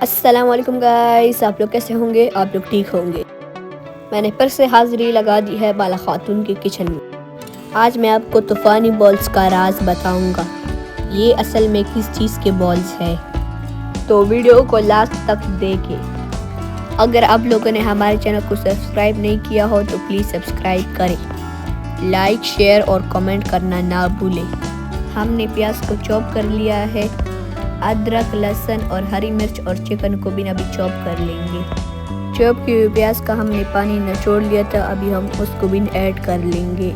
अस्सलाम वालेकुम गाइस, आप लोग कैसे होंगे? आप लोग ठीक होंगे। मैंने फिर से हाज़िरी लगा दी है बाला खातून के किचन में। आज मैं आपको तूफ़ानी बॉल्स का राज बताऊंगा। ये असल में किस चीज़ के बॉल्स हैं, तो वीडियो को लास्ट तक देखें। अगर आप लोगों ने हमारे चैनल को सब्सक्राइब नहीं किया हो तो प्लीज़ सब्सक्राइब करें, लाइक शेयर और कमेंट करना ना भूलें। हमने प्याज को चॉप कर लिया है, अदरक लहसुन और हरी मिर्च और चिकन को भी अभी चॉप कर लेंगे। चॉप किए हुए प्याज का हमने पानी निचोड़ लिया था, अभी हम उसको भी ऐड कर लेंगे।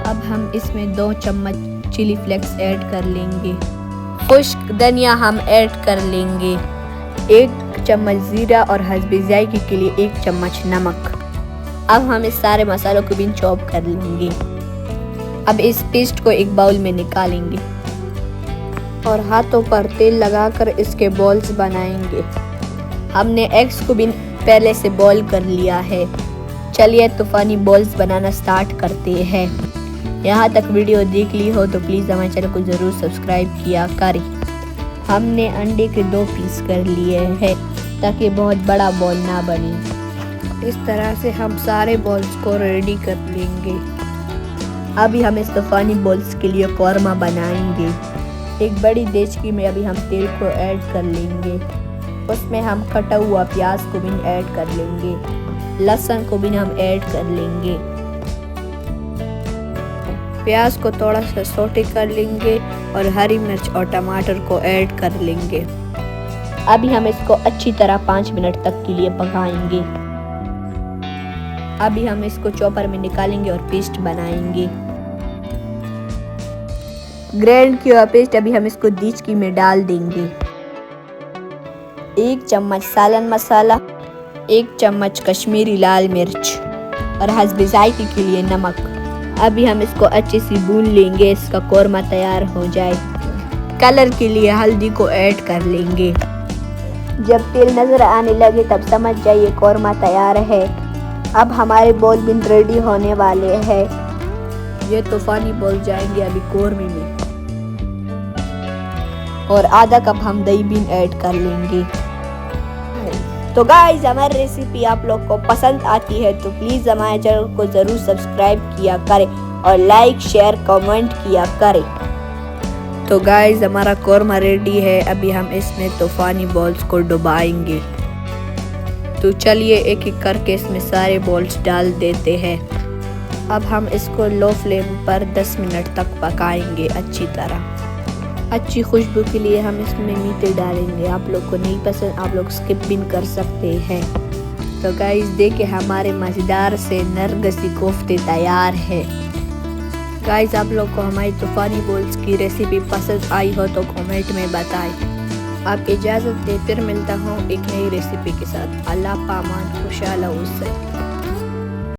अब हम इसमें 2 चम्मच चिली फ्लेक्स ऐड कर लेंगे। खुश्क धनिया हम ऐड कर लेंगे। 1 चम्मच ज़ीरा और हस्बे ज़ायके के लिए 1 चम्मच नमक। अब हम इस सारे मसालों को भी चॉप कर लेंगे। अब इस पेस्ट को एक बाउल में निकालेंगे और हाथों पर तेल लगाकर इसके बॉल्स बनाएंगे। हमने एग्स को भी पहले से बॉईल कर लिया है। चलिए तूफ़ानी बॉल्स बनाना स्टार्ट करते हैं। यहाँ तक वीडियो देख ली हो तो प्लीज़ हमारे चैनल को ज़रूर सब्सक्राइब किया करें। हमने अंडे के 2 पीस कर लिए हैं ताकि बहुत बड़ा बॉल ना बने। इस तरह से हम सारे बॉल्स को रेडी कर लेंगे। अभी हम इस तूफ़ानी बॉल्स के लिए कौरमा बनाएंगे। एक बड़ी देचकी में अभी हम तेल को ऐड कर लेंगे। उसमें हम कटा हुआ प्याज को भी ऐड कर लेंगे, लहसुन को भी हम ऐड कर लेंगे। प्याज को थोड़ा सा सौटे कर लेंगे और हरी मिर्च और टमाटर को ऐड कर लेंगे। अभी हम इसको अच्छी तरह 5 मिनट तक के लिए पकाएंगे। अभी हम इसको चॉपर में निकालेंगे और पेस्ट बनाएंगे। ग्राइंड किया हुआ पेस्ट अभी हम इसको देचकी में डाल देंगे। 1 चम्मच सालन मसाला, 1 चम्मच कश्मीरी लाल मिर्च और हस्बे ज़ायके के लिए नमक। अभी हम इसको अच्छे से भून लेंगे, इसका कौरमा तैयार हो जाए। कलर के लिए हल्दी को ऐड कर लेंगे। जब तेल नज़र आने लगे तब समझ जाइए कौरमा तैयार है। अब हमारे बॉल बिन रेडी होने वाले हैं। ये तूफ़ानी बॉल जाएंगे अभी कौरमे में और आधा कप हम दही भी ऐड कर लेंगे। तो गाइस हमारी रेसिपी आप लोग को पसंद आती है तो प्लीज़ हमारे चैनल को ज़रूर सब्सक्राइब किया करें और लाइक शेयर कमेंट किया करें। तो गाइस हमारा कौरमा रेडी है। अभी हम इसमें तूफ़ानी बॉल्स को डुबाएंगे। तो चलिए एक एक करके इसमें सारे बॉल्स डाल देते हैं। अब हम इसको लो फ्लेम पर 10 मिनट तक पकाएंगे अच्छी तरह। अच्छी खुशबू के लिए हम इसमें मीठे डालेंगे। आप लोग को नहीं पसंद आप लोग स्किप भी कर सकते हैं। तो गाइस देखिए हमारे मज़ेदार से नरगसी कोफ्ते तैयार है। गाइस आप लोग को हमारी तूफ़ानी बॉल्स की रेसिपी पसंद आई हो तो कमेंट में बताएं। आप इजाज़त दें, फिर मिलता हूँ एक नई रेसिपी के साथ। अल्लाह पामान खुशहाल उससे।